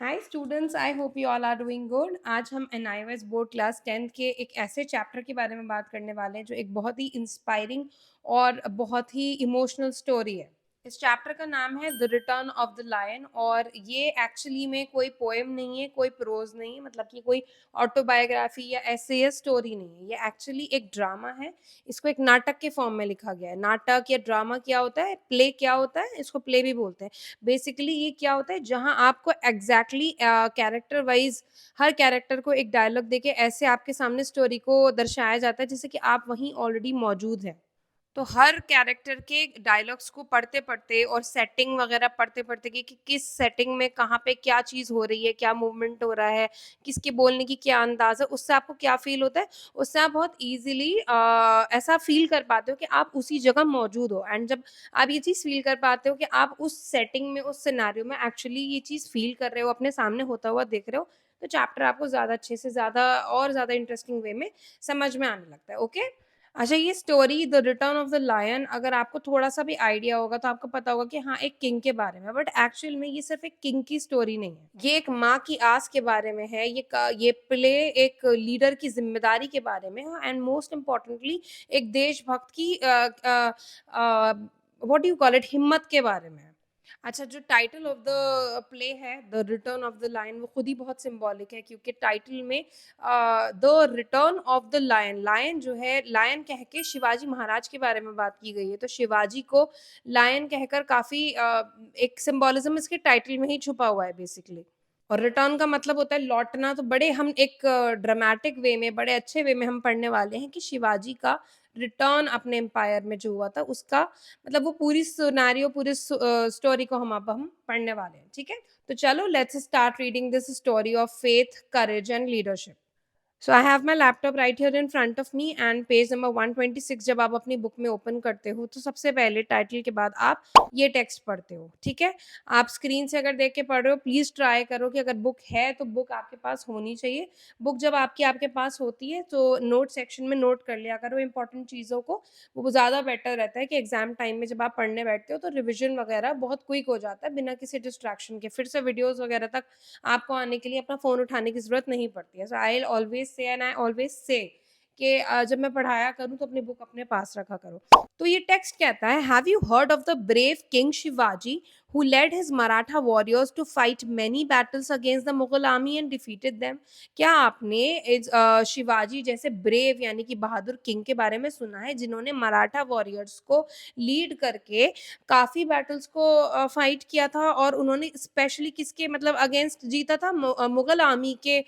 Hi students, I hope you all are doing good. आज हम NIOS board class 10th के एक ऐसे चैप्टर के बारे में बात करने वाले हैं जो एक बहुत ही इंस्पायरिंग और बहुत ही इमोशनल स्टोरी है। इस चैप्टर का नाम है the return of the lion और ये एक्चुअली में कोई पोएम नहीं है, कोई प्रोज नहीं है, मतलब कि कोई ऑटोबायोग्राफी या ऐसे या स्टोरी नहीं है। ये एक्चुअली एक ड्रामा है। इसको एक नाटक के फॉर्म में लिखा गया है। नाटक या ड्रामा क्या होता है, प्ले क्या होता है, इसको प्ले भी बोलते हैं। बेसिकली ये क्या होता है, जहां आपको एग्जैक्टली कैरेक्टर वाइज हर कैरेक्टर को एक डायलॉग देके ऐसे आपके सामने स्टोरी को दर्शाया जाता है जैसे कि आप वहीं ऑलरेडी मौजूद हैं। तो हर कैरेक्टर के डायलॉग्स को पढ़ते पढ़ते और सेटिंग वगैरह पढ़ते पढ़ते कि किस सेटिंग में कहाँ पे क्या चीज़ हो रही है, क्या मूवमेंट हो रहा है, किसके बोलने की क्या अंदाज है, उससे आपको क्या फील होता है। उससे आप बहुत इजीली ऐसा फील कर पाते हो कि आप उसी जगह मौजूद हो। एंड जब आप ये चीज़ फील कर पाते हो कि आप उस सेटिंग में, उस सिनारियो में एक्चुअली ये चीज़ फील कर रहे हो, अपने सामने होता हुआ देख रहे हो, तो चैप्टर आपको ज़्यादा अच्छे से, ज़्यादा और ज़्यादा इंटरेस्टिंग वे में समझ में आने लगता है। ओके। अच्छा, ये story the return of the lion, अगर आपको थोड़ा-सा भी आइडिया होगा तो आपको पता होगा कि हाँ, एक किंग के बारे में, बट एक्चुअल में ये सिर्फ़ एक किंग की स्टोरी नहीं है। ये एक माँ की आस के बारे में है, ये प्ले एक लीडर की ज़िम्मेदारी के बारे में है एंड मोस्ट इम्पोर्टेंटली एक देशभक्त की what do you call it, हिम्मत के बारे में है। अच्छा, जो टाइटल ऑफ द प्ले है the return of the lion, वो खुद ही बहुत सिंबॉलिक है क्योंकि टाइटल में the return of the lion, lion जो है, लायन कह के शिवाजी महाराज के बारे में बात की गई है। तो शिवाजी को लायन कहकर काफी एक सिंबोलिज्म इसके टाइटल में ही छुपा हुआ है बेसिकली। और रिटर्न का मतलब होता है लौटना। तो बड़े हम एक ड्रामेटिक वे में, बड़े अच्छे वे में हम पढ़ने वाले हैं कि शिवाजी का रिटर्न अपने एम्पायर में जो हुआ था उसका मतलब वो पूरी सिनेरियो, पूरी स्टोरी को हम पढ़ने वाले हैं। ठीक है, तो चलो let's start reading this story of faith, courage and leadership. So I have my laptop right here in front of me and page number 126 जब आप अपनी बुक में ओपन करते हो तो सबसे पहले टाइटल के बाद आप ये टेक्स्ट पढ़ते हो। ठीक है, आप स्क्रीन से अगर देख के पढ़ रहे हो, प्लीज ट्राई करो कि अगर बुक है तो बुक आपके पास होनी चाहिए। बुक जब आपकी आपके पास होती है तो नोट सेक्शन में नोट कर लिया करो इंपॉर्टेंट चीज़ों को। वो ज़्यादा बेटर रहता है कि एग्जाम टाइम में जब आप पढ़ने बैठते हो तो रिविजन वगैरह बहुत क्विक हो जाता है बिना किसी डिस्ट्रैक्शन के। फिर से वीडियोस वगैरह तक आपको आने के लिए अपना फ़ोन उठाने की ज़रूरत नहीं पड़ती है। सो आई ऑलवेज़ से एंड आई ऑलवेज़ से कि जब मैं पढ़ाया करूँ तो अपनी बुक अपने पास रखा करो। तो ये टेक्स्ट कहता है, have you heard of the brave king Shivaji who led his Maratha warriors to fight many battles against the Mughal army and defeated them? क्या आपने शिवाजी जैसे ब्रेव यानी कि बहादुर किंग के बारे में सुना है जिन्होंने मराठा वॉरियर्स को लीड करके काफ़ी बैटल्स को फाइट किया था और उन्होंने स्पेशली किसके मतलब अगेंस्ट जीता था, मुगल आर्मी के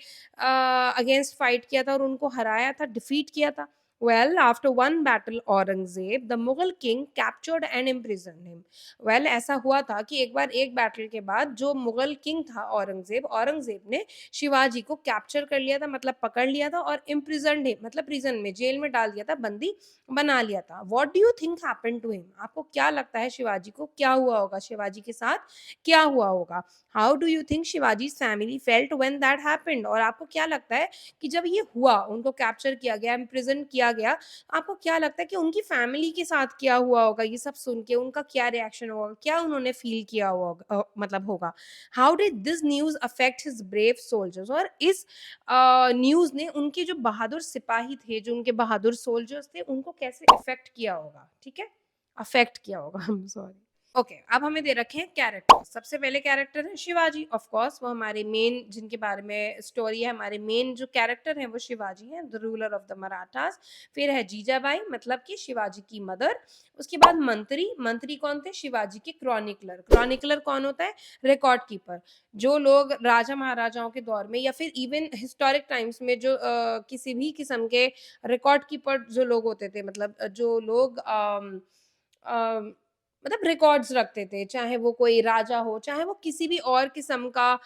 अगेंस्ट फाइट किया था और उनको हराया था, डिफीट किया था। Well, after one battle, Aurangzeb, the Mughal king, captured and imprisoned him. Well, ऐसा हुआ था कि एक बार एक बैटल के बाद जो मुगल किंग था औरंगजेब, औरंगजेब ने शिवाजी को कैप्चर कर लिया था, मतलब पकड़ लिया था, और imprisoned him मतलब प्रिजन में, जेल में डाल दिया था, बंदी बना लिया था। What do you think happened to him? आपको क्या लगता है शिवाजी को क्या हुआ होगा, शिवाजी के साथ क्या हुआ होगा? How do you think Shivaji's family felt when that happened? और आपको क्या लगता है कि जब ये हुआ, उनको कैप्चर किया गया, इम्प्रिजन किया गया, आपको क्या लगता है कि उनकी फैमिली के साथ क्या हुआ होगा? ये सब सुन के उनका क्या रिएक्शन होगा? क्या उन्होंने फील किया होगा, मतलब होगा? How did this news affect his brave soldiers? और इस न्यूज़ ने उनके जो बहादुर सिपाही थे, जो उनके बहादुर सोल्जर्स थे, उनको कैसे इफ़ेक्ट किया होगा? ठीक है? अफेक्ट किया होगा, आई एम सॉरी। ओके, अब हमें दे रखे हैं कैरेक्टर। सबसे पहले कैरेक्टर है शिवाजी, ऑफ कोर्स वो हमारे मेन, जिनके बारे में स्टोरी है, हमारे मेन जो कैरेक्टर हैं वो शिवाजी हैं, the ruler of the Marathas. फिर है जीजाबाई, मतलब कि शिवाजी की मदर। उसके बाद मंत्री, मंत्री कौन थे? शिवाजी के क्रॉनिकलर। क्रॉनिकलर कौन होता है? Record keeper. जो लोग राजा महाराजाओं के दौर में या फिर इवन हिस्टोरिक टाइम्स में जो किसी भी किस्म के रिकॉर्ड कीपर जो लोग होते थे, मतलब जो लोग मतलब रिकॉर्ड्स रखते थे, चाहे वो कोई राजा हो, चाहे वो किसी भी और किस्म का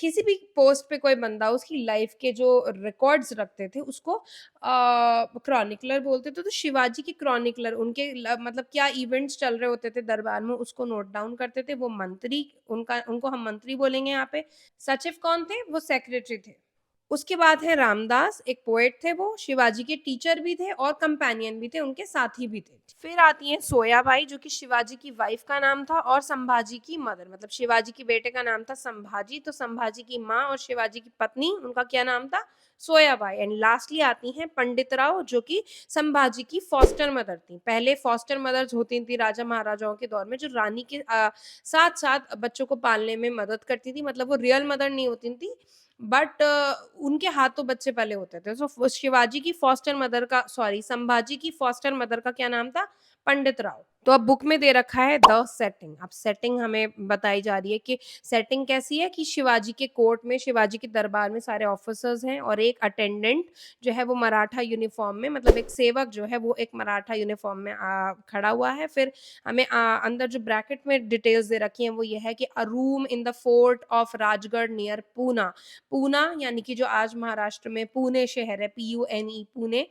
किसी भी पोस्ट पे कोई बंदा उसकी लाइफ के जो रिकॉर्ड्स रखते थे उसको क्रॉनिकलर बोलते थे। तो शिवाजी के क्रॉनिकलर उनके मतलब क्या इवेंट्स चल रहे होते थे दरबार में उसको नोट डाउन करते थे। वो मंत्री, उनको हम मंत्री बोलेंगे यहाँ पे। सचिव कौन थे? वो सेक्रेटरी थे। उसके बाद है रामदास, एक पोएट थे वो, शिवाजी के टीचर भी थे और कंपेनियन भी थे, उनके साथी भी थे। फिर आती हैं सोयाबाई, जो कि शिवाजी की वाइफ का नाम था और संभाजी की मदर, मतलब शिवाजी के बेटे का नाम था संभाजी, तो संभाजी की माँ और शिवाजी की पत्नी, उनका क्या नाम था? सोयाबाई। एंड लास्टली आती हैं पंडितराव, जो कि संभाजी की फॉस्टर मदर थी। पहले फॉस्टर मदर्स होती थी राजा महाराजाओं के दौर में, जो रानी के साथ साथ बच्चों को पालने में मदद करती थी, मतलब वो रियल मदर नहीं होती थी, बट उनके हाथों बच्चे पले होते थे। सो शिवाजी की फॉस्टर मदर का, सॉरी, संभाजी की फॉस्टर मदर का क्या नाम था? पंडित राव। तो अब बुक में दे रखा है द सेटिंग। अब सेटिंग हमें बताई जा रही है कि सेटिंग कैसी है, कि शिवाजी के कोर्ट में, शिवाजी के दरबार में सारे ऑफिसर्स हैं और एक अटेंडेंट जो है वो मराठा यूनिफॉर्म में, मतलब एक सेवक जो है वो एक मराठा यूनिफॉर्म में खड़ा हुआ है। फिर हमें अंदर जो ब्रैकेट में डिटेल्स दे रखी हैं वो ये है कि अ room in the fort of Rajgarh near Poona. Poona यानी कि जो आज महाराष्ट्र में पुणे शहर है, PUNE, पुणे,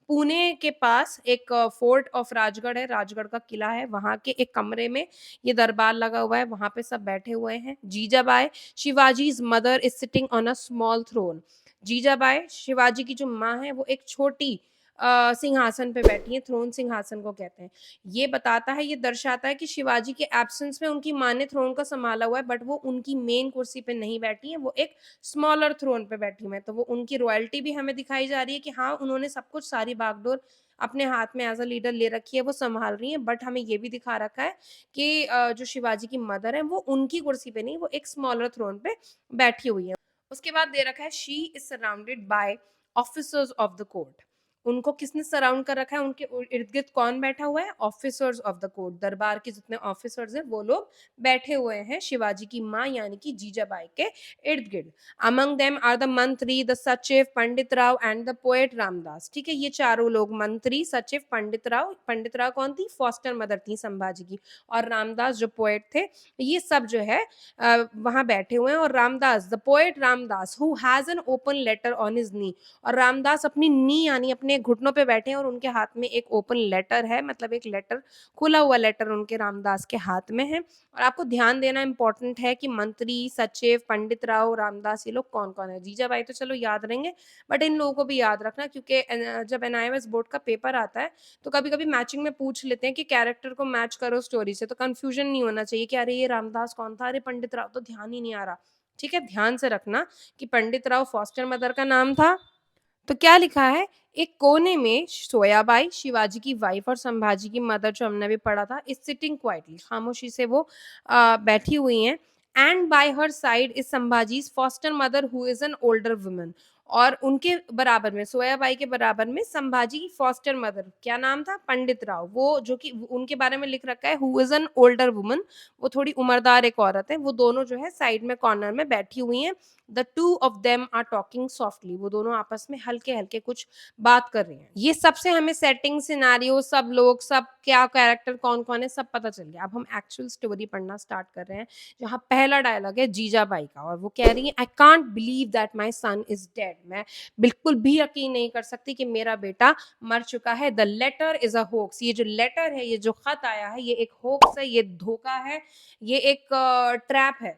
पुणे के पास एक फोर्ट ऑफ राजगढ़ है, राजगढ़ का किला है, वहां के एक कमरे में ये दरबार लगा हुआ है, वहां पे सब बैठे हुए हैं। Jijabai, Shivaji's mother, is sitting on a small throne. Jijabai, Shivaji की जो माँ है, वो एक छोटी सिंहासन पे बैठी है, थ्रोन सिंहासन को कहते हैं। ये बताता है, ये दर्शाता है कि शिवाजी के एब्सेंस में उनकी माँ ने थ्रोन को संभाला हुआ है, बट वो उनकी मेन कुर्सी पे नहीं बैठी है, वो एक स्मॉलर थ्रोन पे बैठी हुई है। तो वो उनकी रॉयल्टी भी हमें दिखाई जा रही है कि हाँ, उन्होंने सब कुछ, सारी बागडोर अपने हाथ में एज अ लीडर ले रखी है, वो संभाल रही है। बट हमें ये भी दिखा रखा है कि जो शिवाजी की मदर है वो उनकी कुर्सी पे नहीं, वो एक स्मॉलर थ्रोन पे बैठी हुई है। उसके बाद दे रखा है she is surrounded by officers of the court. उनको किसने सराउंड कर रखा है, उनके इर्द गिर्द कौन बैठा हुआ है? ऑफिसर्स ऑफ द कोर्ट, दरबार के जितने ऑफिसर्स हैं वो लोग बैठे हुए हैं शिवाजी की माँ यानी कि जीजाबाई के इर्द गिर्द। Among them are the mantri, the sachiv, Pandit Rao and the poet Ramdas. ठीक है, ये चारों लोग, मंत्री, सचिव, पंडित राव, पंडित राव कौन थी? फॉस्टर मदर थी संभाजी की, और रामदास जो पोएट थे, ये सब जो है वहां बैठे हुए हैं। और Ramdas, the poet Ramdas, who has an open letter on his knee, और रामदास अपनी नी यानी अपने घुटनों पे बैठे हैं और उनके हाथ में एक ओपन लेटर है, मतलब एक लेटर, खुला हुआ लेटर उनके रामदास के हाथ में है। और आपको ध्यान देना इंपॉर्टेंट है कि मंत्री, सचिव, पंडित राव, रामदास, ये लोग कौन कौन है। जीजाबाई तो चलो याद रहेंगे, बट इन लोगों को भी याद रखना, क्योंकि जब NIOS बोर्ड का पेपर आता है तो कभी कभी मैचिंग में पूछ लेते हैं कि कैरेक्टर को मैच करो स्टोरी से, तो कंफ्यूजन नहीं होना चाहिए कि अरे ये रामदास कौन था, अरे पंडित राव तो ध्यान ही नहीं आ रहा। ठीक है, ध्यान से रखना कि पंडित राव फॉस्टर मदर का नाम था। तो क्या लिखा है, एक कोने में सोयाबाई, शिवाजी की वाइफ और संभाजी की मदर, जो हमने अभी पढ़ा था, इज सिटिंग क्वाइटली, खामोशी से वो बैठी हुई हैं। And by her side is Sambhaji's foster mother who is an older woman, और उनके बराबर में, सोयाबाई के बराबर में, संभाजी की फॉस्टर मदर, क्या नाम था? पंडित राव, वो जो कि उनके बारे में लिख रखा है who is an older woman, वो थोड़ी उम्रदार एक औरत है, वो दोनों जो है साइड में कॉर्नर में बैठी हुई हैं। The two of them are talking softly, वो दोनों आपस में हल्के हल्के कुछ बात कर रही हैं। ये सबसे हमें सेटिंग, सिनारियो, सब लोग, सब क्या कैरेक्टर कौन कौन है, सब पता चल गया। अब हम एक्चुअल स्टोरी पढ़ना स्टार्ट कर रहे हैं, जहाँ पहला डायलॉग है जीजाबाई का, और वो कह रही है, I can't believe that my son is dead, मैं बिल्कुल भी यकीन नहीं कर सकती कि मेरा बेटा मर चुका है। The letter is a hoax, ये जो लेटर है, ये जो खत आया है, ये एक होक्स है, ये धोखा है, ये एक ट्रैप है।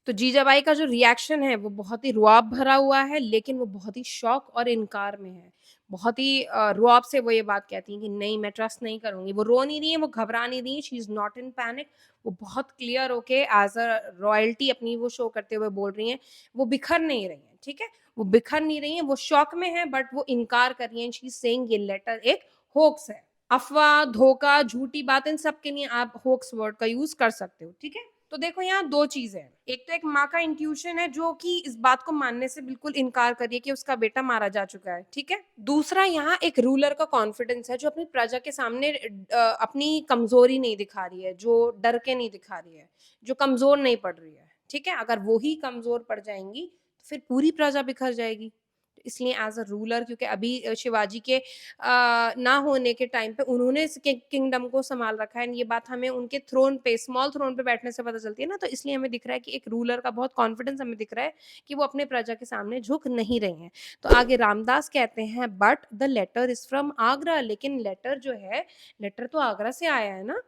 तो जीजाबाई का जो रिएक्शन है वो बहुत ही रुआब भरा हुआ है, लेकिन वो बहुत ही शौक और इनकार में है। बहुत ही रुआब से वो ये बात कहती हैं कि नहीं, मैं ट्रस्ट नहीं करूंगी। वो रो नहीं रही है, वो घबरा नहीं रही है, she is not in panic. वो बहुत क्लियर होके एज अ रॉयल्टी अपनी वो शो करते हुए बोल रही हैं। वो बिखर नहीं रही हैं, ठीक है, वो बिखर नहीं रही हैं, वो शौक में है, बट वो इनकार कर रही हैं। शी इज सेइंग ये लेटर एक होक्स है। अफवाह, धोखा, झूठी बात, इन सब के लिए आप होक्स वर्ड का यूज कर सकते हो। ठीक है, तो देखो यहाँ दो चीजें हैं। एक तो एक माँ का इंट्यूशन है जो कि इस बात को मानने से बिल्कुल इनकार कर रही है कि उसका बेटा मारा जा चुका है। ठीक है, दूसरा यहाँ एक रूलर का कॉन्फिडेंस है जो अपनी प्रजा के सामने अपनी कमजोरी नहीं दिखा रही है, जो डर के नहीं दिखा रही है, जो कमजोर नहीं पड़ रही है। ठीक है, अगर वो ही कमजोर पड़ जाएंगी तो फिर पूरी प्रजा बिखर जाएगी। इसलिए एज अ रूलर, क्योंकि अभी शिवाजी के ना होने के टाइम पे उन्होंने इस किंगडम को संभाल रखा है, ये बात हमें उनके थ्रोन पे, स्मॉल थ्रोन पे बैठने से पता चलती है ना, तो इसलिए हमें दिख रहा है कि एक रूलर का बहुत कॉन्फिडेंस हमें दिख रहा है कि वो अपने प्रजा के सामने झुक नहीं रहे हैं। तो आगे रामदास कहते हैं, but the letter is from Agra, लेकिन लेटर जो है, लेटर तो आगरा से आया है ना,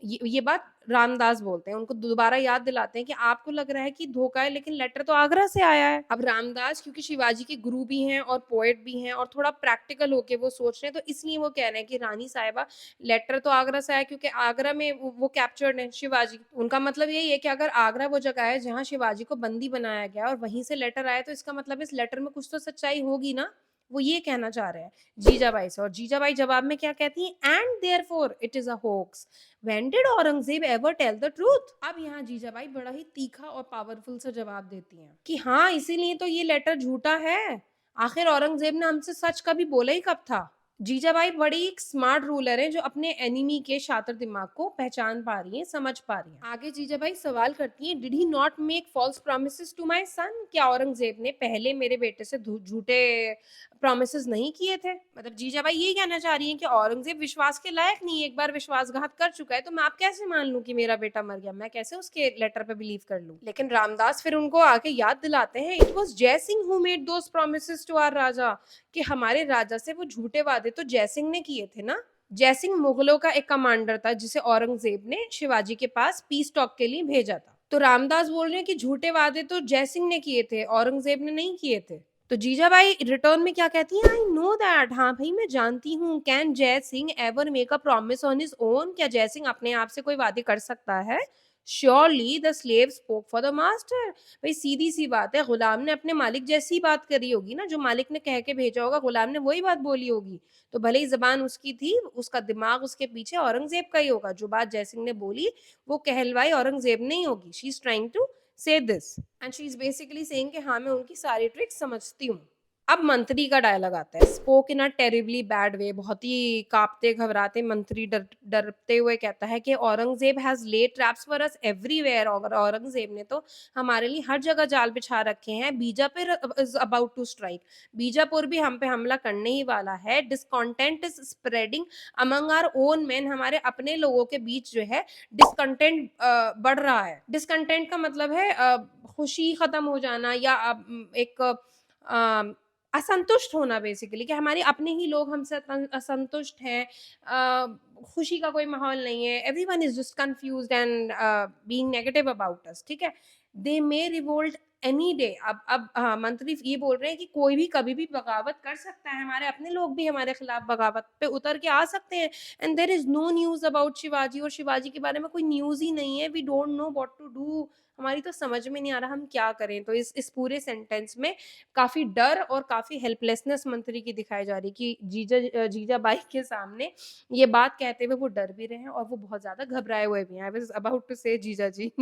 ये बात रामदास बोलते हैं, उनको दोबारा याद दिलाते हैं कि आपको लग रहा है कि धोखा है, लेकिन लेटर तो आगरा से आया है। अब रामदास क्योंकि शिवाजी के गुरु भी हैं और पोएट भी हैं और थोड़ा प्रैक्टिकल होके वो सोच रहे हैं, तो इसलिए वो कह रहे हैं कि रानी साहिबा, लेटर तो आगरा से आया क्योंकि आगरा में वो कैप्चर्ड है शिवाजी। उनका मतलब यही है कि अगर आगरा वो जगह है जहाँ शिवाजी को बंदी बनाया गया और वहीं से लेटर आया, तो इसका मतलब इस लेटर में कुछ तो सच्चाई होगी ना, वो ये कहना चाह रहे हैं जीजाबाई से। और जीजाबाई जवाब में क्या कहती हैं, and therefore it is a hoax, when did Aurangzeb ever tell the truth. अब यहाँ जीजाबाई बड़ा ही तीखा और पावरफुल सा जवाब देती हैं कि हाँ, इसीलिए तो ये लेटर झूठा है, आखिर औरंगजेब ने हमसे सच कभी बोला ही कब था। जीजाबाई बड़ी एक स्मार्ट रूलर है जो अपने एनिमी के शातिर दिमाग को पहचान पा रही है, समझ पा रही है। आगे जीजाबाई सवाल करती हैं, did he not make false promises to my son, क्या औरंगजेब ने पहले मेरे बेटे से झूठे प्रॉमिसेस नहीं किए थे। मतलब जीजाबाई यही कहना चाह रही हैं कि औरंगजेब विश्वास के लायक नहीं है, एक बार विश्वासघात कर चुका है, तो मैं आप कैसे मान लूं कि मेरा बेटा मर गया, मैं कैसे उसके लेटर पे बिलीव कर लूं। लेकिन रामदास फिर उनको आके याद दिलाते हैं, it was Jaisingh who made those promises to our raja, कि हमारे राजा से वो झूठे वादे तो जयसिंह ने किए थे ना। जयसिंह मुगलों का एक कमांडर था जिसे औरंगजेब ने शिवाजी के पास पीस टॉक के लिए भेजा था। तो रामदास बोल रहे हैं कि झूठे वादे तो जयसिंह ने किए थे, औरंगजेब ने नहीं किए थे। तो जीजाबाई रिटर्न में क्या कहती हैं, आई नो दैट, हाँ भाई मैं जानती हूँ, कैन जय Singh ever make a promise on his own, क्या जय सिंह अपने आप से कोई वादे कर सकता है। Surely the slave spoke for the master, भाई सीधी सी बात है, गुलाम ने अपने मालिक जैसी बात करी होगी ना, जो मालिक ने कह के भेजा होगा गुलाम ने वही बात बोली होगी। तो भले ही जबान उसकी थी, उसका दिमाग उसके पीछे औरंगजेब का ही होगा, जो बात जयसिंह ने बोली वो कहलवाई औरंगजेब ने ही होगी। She is trying to say this and she is basically saying कि हाँ मैं उनकी सारी ट्रिक्स समझती हूँ। अब मंत्री का डायलॉग आता है, spoke in a terribly bad way, बहुत ही कांपते घबराते मंत्री डरते हुए कहता है कि Aurangzeb has lead traps for us everywhere, और औरंगजेब ने तो हमारे लिए हर जगह जाल बिछा रखे हैं। Bijapur is about to strike, Bijapur भी हम पे हमला करने ही वाला है। Discontent is spreading among our own man, हमारे अपने लोगों के बीच जो है डिसकंटेंट बढ़ रहा है। डिसकंटेंट का मतलब है खुशी खत्म हो जाना या एक असंतुष्ट होना बेसिकली, कि हमारे अपने ही लोग हमसे असंतुष्ट हैं, खुशी का कोई माहौल नहीं है, everyone is just confused and being negative about us, ठीक है। दे मे रिवोल्ट एनी डे, अब हाँ, मंत्री ये बोल रहे हैं कि कोई भी कभी भी बगावत कर सकता है, हमारे अपने लोग भी हमारे खिलाफ बगावत पे उतर के आ सकते हैं। And there is no news about Shivaji, और शिवाजी के बारे में कोई न्यूज ही नहीं है। We don't know what to do, हमारी तो समझ में नहीं आ रहा हम क्या करें। तो इस पूरे सेंटेंस में काफी डर और काफी हेल्पलेसनेस मंत्री की दिखाई जा रही कि जीजाबाई के सामने ये बात कहते हुए वो डर भी रहे हैं और वो बहुत ज्यादा घबराए हुए भी हैं। आई वाज अबाउट टू से जीजा जी।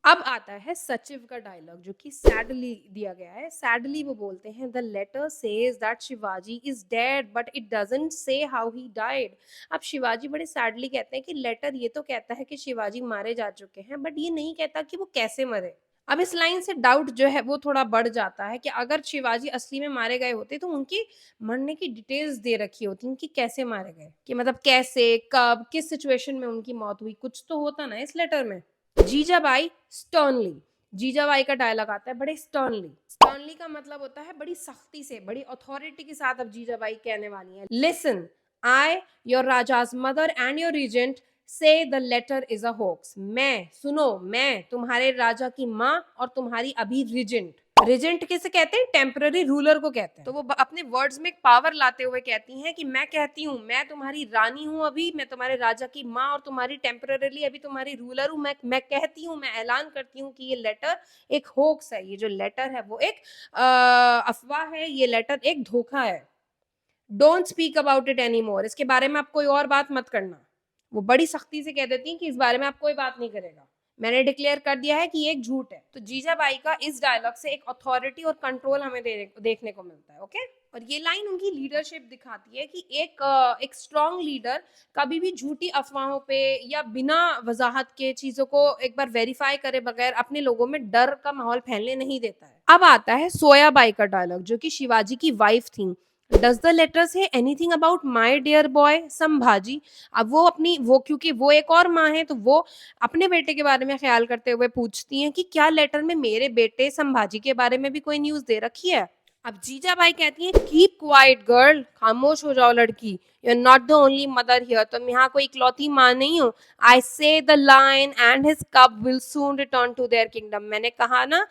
अब आता है सचिव का डायलॉग जो कि सैडली दिया गया है। सैडली वो बोलते हैं, the letter says that Shivaji is dead but it doesn't say how he died. अब शिवाजी बड़े सैडली कहते हैं कि लेटर ये तो कहता है कि शिवाजी मारे जा चुके हैं, बट ये नहीं कहता कि वो कैसे मरे। अब इस लाइन से डाउट जो है वो थोड़ा बढ़ जाता है कि अगर शिवाजी असली में मारे गए होते तो उनकी मरने की डिटेल्स दे रखी होती, उनकी कैसे मारे गए, कि मतलब कैसे, कब, किस सिचुएशन में उनकी मौत हुई, कुछ तो होता ना इस लेटर में। जीजाबाई स्टर्नली, जीजाबाई का डायलॉग आता है बड़े स्टर्नली। स्टर्नली का मतलब होता है बड़ी सख्ती से, बड़ी अथॉरिटी के साथ अब जीजाबाई कहने वाली हैं, listen, I your raja's mother and your regent say the letter is a hoax. मैं, सुनो, मैं तुम्हारे राजा की माँ और तुम्हारी अभी रिजेंट, रिजेंट किसे कहते हैं, टेम्पररी रूलर को कहते हैं। तो वो अपने वर्ड्स में एक पावर लाते हुए कहती हैं कि मैं कहती हूँ, मैं तुम्हारी रानी हूँ, अभी मैं तुम्हारे राजा की माँ और तुम्हारी टेम्पररीली अभी तुम्हारी रूलर हूँ। मैं कहती हूँ, मैं ऐलान करती हूँ कि ये लेटर एक होक्स है, ये जो लेटर है वो एक अफवाह है, ये लेटर एक धोखा है। Don't speak about it any more, इसके बारे में आप कोई और बात मत करना। वो बड़ी सख्ती से कह देती हैं कि इस बारे में आप कोई बात नहीं करेगा, मैंने डिक्लेयर कर दिया है कि ये एक झूठ है। तो जीजाबाई का इस डायलॉग से एक अथॉरिटी और कंट्रोल हमें देखने को मिलता है। ओके, और ये लाइन उनकी लीडरशिप दिखाती है कि एक स्ट्रॉन्ग लीडर कभी भी झूठी अफवाहों पे या बिना वजाहत के चीजों को एक बार वेरीफाई करे बगैर अपने लोगों में डर का माहौल फैलने नहीं देता है। अब आता है सोयाबाई का डायलॉग जो कि शिवाजी की वाइफ थी। Does the letter say anything about my dear boy Sambhaji. अब वो क्योंकि वो एक और माँ है तो वो अपने बेटे के बारे में ख्याल करते हुए पूछती हैं कि क्या लेटर में मेरे बेटे संभाजी के बारे में भी कोई न्यूज दे रखी है। अब जीजाबाई कहती हैं कीप क्वाइट गर्ल, खामोश हो जाओ लड़की, you are not the only mother here, तुम यहाँ कोई इकलौती माँ नहीं हो। I say the lion and his cub will soon return to their kingdom, मैंने कहा ना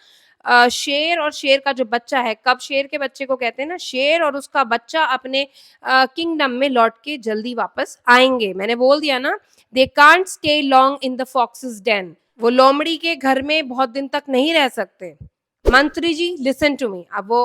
शेर और शेर का जो बच्चा है, कब शेर के बच्चे को कहते हैं ना, शेर और उसका बच्चा अपने किंगडम में लौट के जल्दी वापस आएंगे, मैंने बोल दिया ना। They can't stay long in the foxes den, वो लोमड़ी के घर में बहुत दिन तक नहीं रह सकते। मंत्री जी लिसन टू मी, अब वो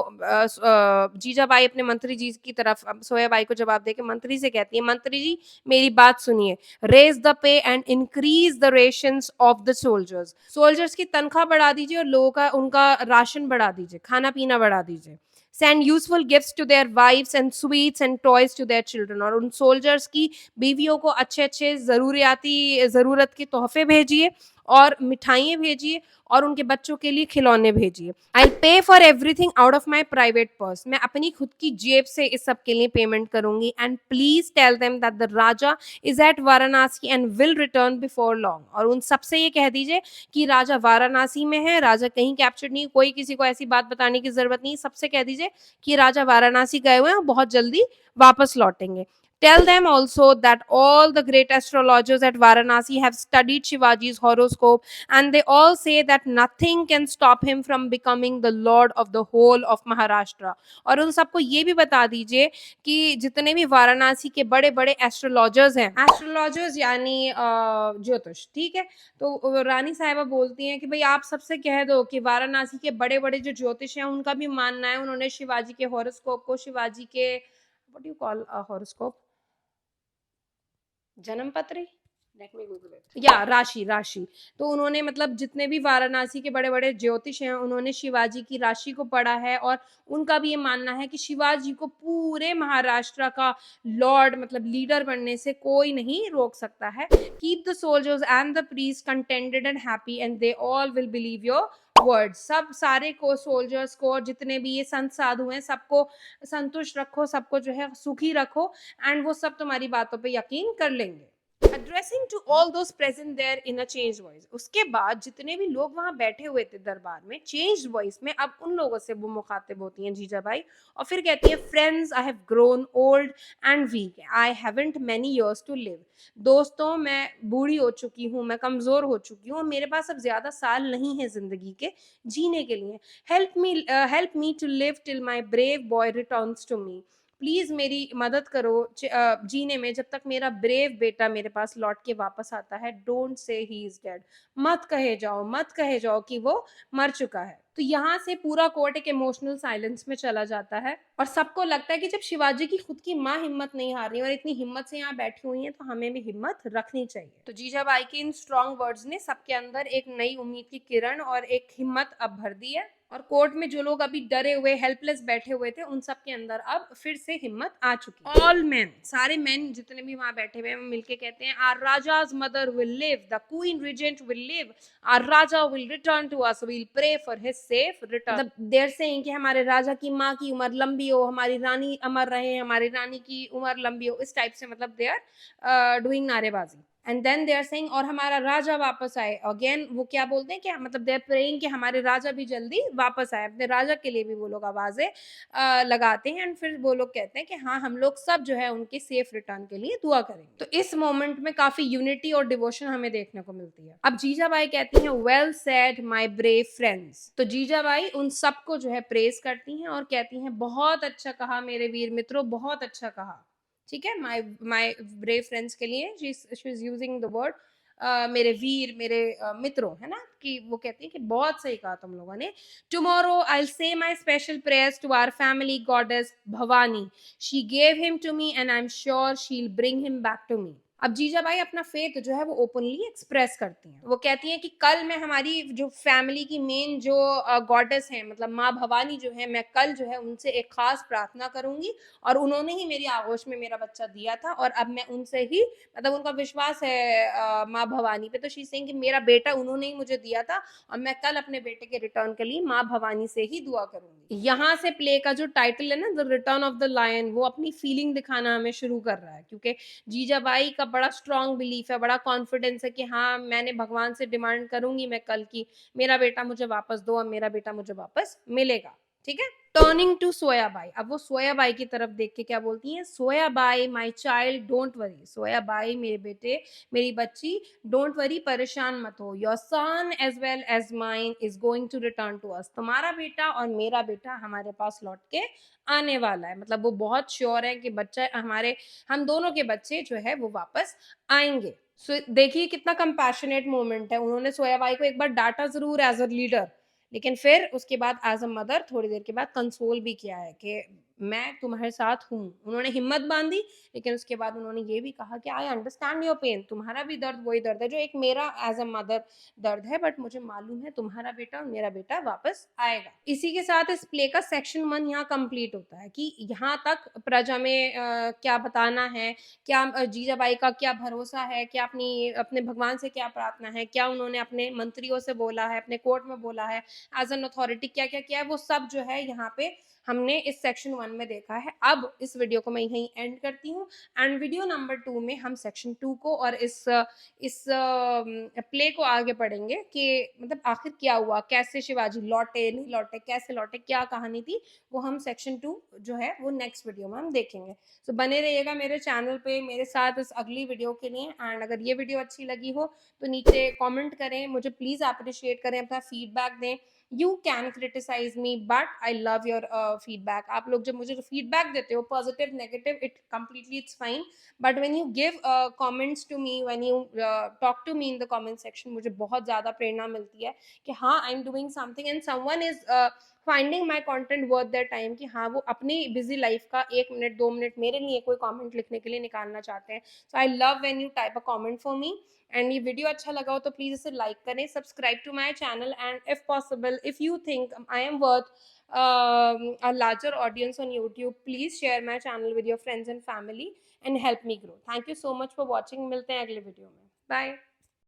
जीजाबाई अपने मंत्री जी की तरफ अब सोयाबाई को जवाब देके मंत्री से कहती है, मंत्री जी मेरी बात सुनिए, raise the pay and increase the rations of the soldiers, soldiers की तनख्वाह बढ़ा दीजिए और लोगों का उनका राशन बढ़ा दीजिए, खाना पीना बढ़ा दीजिए। Send useful gifts to their wifes and sweets and toys to their children, और उन सोल्जर्स की बीवियों को अच्छे अच्छे जरूरियाती जरूरत के तोहफे भेजिए और मिठाइयाँ भेजिए और उनके बच्चों के लिए खिलौने भेजिए। आई पे for everything out of my private purse, मैं अपनी खुद की जेब से इस सब के लिए पेमेंट करूंगी। And please tell them that the raja is at Varanasi and will return before long, और उन सबसे ये कह दीजिए कि राजा वाराणसी में है, राजा कहीं कैप्चर नहीं, कोई किसी को ऐसी बात बताने की जरूरत नहीं, सबसे कह दीजिए कि राजा वाराणसी गए हुए हैं और बहुत जल्दी वापस लौटेंगे। Tell them also that all the great astrologers at Varanasi have studied Shivaji's horoscope and they all say that nothing can stop him from becoming the lord of the whole of Maharashtra। और उन सबको ये भी बता दीजिए कि जितने भी वाराणसी के बड़े बड़े एस्ट्रोलॉजर्स हैं, एस्ट्रोलॉजर्स यानी ज्योतिष, ठीक है, तो रानी साहिबा बोलती हैं कि भाई आप सबसे कह दो कि वाराणसी के बड़े बड़े जो ज्योतिष हैं उनका भी मानना है, उन्होंने शिवाजी के हॉरोस्कोप को, शिवाजी के व्हाट यू कॉल हॉरोस्कोप, जन्म पत्री, लेट मी गूगल इट, या राशि, राशि, तो उन्होंने मतलब जितने भी वाराणसी के बड़े बड़े ज्योतिष हैं उन्होंने शिवाजी की राशि को पढ़ा है और उनका भी ये मानना है कि शिवाजी को पूरे महाराष्ट्र का लॉर्ड मतलब लीडर बनने से कोई नहीं रोक सकता है। Keep the soldiers and the priest contented and happy and they all will believe your word, सब सारे को सोल्जर्स को जितने भी ये संत साधु हैं सबको संतुष्ट रखो, सबको जो है सुखी रखो एंड वो सब तुम्हारी बातों पे यकीन कर लेंगे। Addressing to all those present there in a change voice, उसके बाद जितने भी लोग वहां बैठे हुए थे दरबार में, चेंज वॉइस में अब उन लोगों से वो मुखातिब होती हैं जीजाबाई और फिर कहती है, friends I have grown old and weak, I haven't many years to live, दोस्तों मैं बूढ़ी हो चुकी हूँ, मैं कमजोर हो चुकी हूँ, मेरे पास अब ज्यादा साल नहीं है जिंदगी के जीने के लिए। Help me to live till my brave boy returns to me, please मेरी मदद करो जीने में जब तक मेरा ब्रेव बेटा मेरे पास लौट के वापस आता है। Don't say he is dead, मत कहे जाओ, मत कहे जाओ कि वो मर चुका है। तो यहाँ से पूरा कोर्ट एक इमोशनल साइलेंस में चला जाता है और सबको लगता है कि जब शिवाजी की खुद की माँ हिम्मत नहीं हार रही और इतनी हिम्मत से यहाँ बैठी हुई है तो हमें भी हिम्मत रखनी चाहिए। तो जीजाबाई के इन स्ट्रॉन्ग वर्ड्स ने सबके अंदर एक नई उम्मीद की किरण और एक हिम्मत अब भर दी है और कोर्ट में जो लोग अभी डरे हुए हेल्पलेस बैठे हुए थे उन सब के अंदर अब फिर से हिम्मत आ चुकी है। ऑल मैन, सारे मैन जितने भी वहां बैठे हुए हैं मिलके कहते हैं, our raja's mother will live, the queen regent will live, our raja will return to us, we'll pray for his safe return. मतलब देर से कि हमारे राजा की माँ की उम्र लंबी हो, हमारी रानी अमर रहे, हमारी रानी की उम्र लंबी हो, इस टाइप से मतलब दे आर डूइंग नारेबाजी। And then they are saying और हमारा राजा वापस आए, अगेन वो क्या बोलते हैं कि मतलब दे आर प्रेइंग कि हमारे राजा भी जल्दी वापस आए, अपने राजा के लिए भी वो लोग आवाजें लगाते हैं एंड फिर वो लोग कहते हैं कि हाँ हम लोग सब जो है उनके सेफ रिटर्न के लिए दुआ करेंगे। तो इस मोमेंट में काफी यूनिटी और डिवोशन हमें देखने को मिलती है। अब जीजाबाई कहती हैं, well said my brave friends, तो जीजाबाई उन सबको जो है प्रेज करती हैं और कहती हैं, बहुत अच्छा कहा मेरे वीर मित्रों, बहुत अच्छा कहा, ठीक है, माय ब्रेव फ्रेंड्स के लिए she is using the word मेरे वीर, मेरे मित्रों, है ना, कि वो कहती है कि बहुत सही कहा तुम लोगों ने। Tomorrow I will say my special prayers to our family goddess Bhavani, she gave him to me and I am sure she will bring him back to me. अब जीजाबाई अपना फेथ जो है वो ओपनली एक्सप्रेस करती हैं, वो कहती हैं कि कल मैं हमारी जो फैमिली की मेन जो गॉडेस हैं मतलब माँ भवानी जो है, मैं कल जो है उनसे एक खास प्रार्थना करूंगी और उन्होंने ही मेरी आगोश में मेरा बच्चा दिया था और अब मैं उनसे ही मतलब उनका विश्वास है माँ भवानी पे, तो शी सेइंग कि मेरा बेटा उन्होंने ही मुझे दिया था और मैं कल अपने बेटे के रिटर्न के लिए माँ भवानी से ही दुआ करूंगी। यहाँ से प्ले का जो टाइटल है ना, the return of the lion, वो अपनी फीलिंग दिखाना हमें शुरू कर रहा है क्योंकि जीजाबाई का बड़ा स्ट्रांग बिलीफ है, बड़ा कॉन्फिडेंस है कि हाँ मैंने भगवान से डिमांड करूंगी मैं कल की, मेरा बेटा मुझे वापस दो और मेरा बेटा मुझे वापस मिलेगा। ठीक है। टर्निंग टू सोयाबाई, अब वो सोयाबाई की तरफ देख के क्या बोलती हैं, Soyabai my child don't worry, Soyabai मेरे बेटे, मेरी बच्ची, डोंट वरी, परेशान मत हो, your son as well as mine is going to return to us, तुम्हारा बेटा और मेरा बेटा हमारे पास लौट के आने वाला है। मतलब वो बहुत श्योर है कि बच्चा हमारे, हम दोनों के बच्चे जो है वो वापस आएंगे। देखिए कितना कंपैशनेट मोमेंट है, उन्होंने सोयाबाई को एक बार डांटा जरूर एज अ लीडर, लेकिन फिर उसके बाद एज अ मदर थोड़ी देर के बाद कंसोल भी किया है कि मैं तुम्हारे साथ हूँ। उन्होंने हिम्मत बांधी, लेकिन उसके बाद उन्होंने ये भी कहा कि आई अंडरस्टैंड योर पेन, तुम्हारा भी दर्द वही दर्द है जो एक मेरा एज अ मदर दर्द है, बट मुझे मालूम है तुम्हारा बेटा और मेरा बेटा वापस आएगा। इसी के साथ इस प्ले का सेक्शन 1 यहाँ कंप्लीट होता है कि यहाँ तक प्रजा में क्या बताना है, क्या जीजाबाई का क्या भरोसा है, क्या अपनी अपने भगवान से क्या प्रार्थना है, क्या उन्होंने अपने मंत्रियों से बोला है, अपने कोर्ट में बोला है, एज एन अथॉरिटी क्या क्या किया है, वो सब जो है यहाँ पे हमने इस सेक्शन 1 में देखा है। अब इस वीडियो को मैं यहीं एंड करती हूँ, एंड वीडियो नंबर 2 में हम सेक्शन 2 को और इस प्ले को आगे पढ़ेंगे कि मतलब आखिर क्या हुआ, कैसे शिवाजी लौटे, नहीं लौटे, कैसे लौटे, क्या कहानी थी, वो हम सेक्शन 2 जो है वो नेक्स्ट वीडियो में हम देखेंगे। तो बने रहिएगा मेरे चैनल पे मेरे साथ इस अगली वीडियो के लिए, एंड अगर ये वीडियो अच्छी लगी हो तो नीचे कमेंट करें, मुझे प्लीज अप्रिशिएट करें, अपना फीडबैक दें। You can criticise me but I love your feedback. आप लोग जब मुझे फीडबैक देते हो, positive negative, it completely it's fine, but when you give comments to me, when you talk to me in the comment section, मुझे बहुत ज्यादा प्रेरणा मिलती है कि हाँ I am doing something and someone is finding my content worth their time, कि हाँ वो अपनी बिजी लाइफ का 1 मिनट 2 मिनट मेरे लिए कोई कमेंट लिखने के लिए निकालना चाहते हैं। So I love when you type a comment for me, and ये वीडियो अच्छा लगा हो तो प्लीज इसे लाइक करें, subscribe to my channel, and if possible if you think I am worth a larger audience on YouTube, please share my channel with your friends and family and help me grow. Thank you so much for watching, मिलते हैं अगले video में, bye.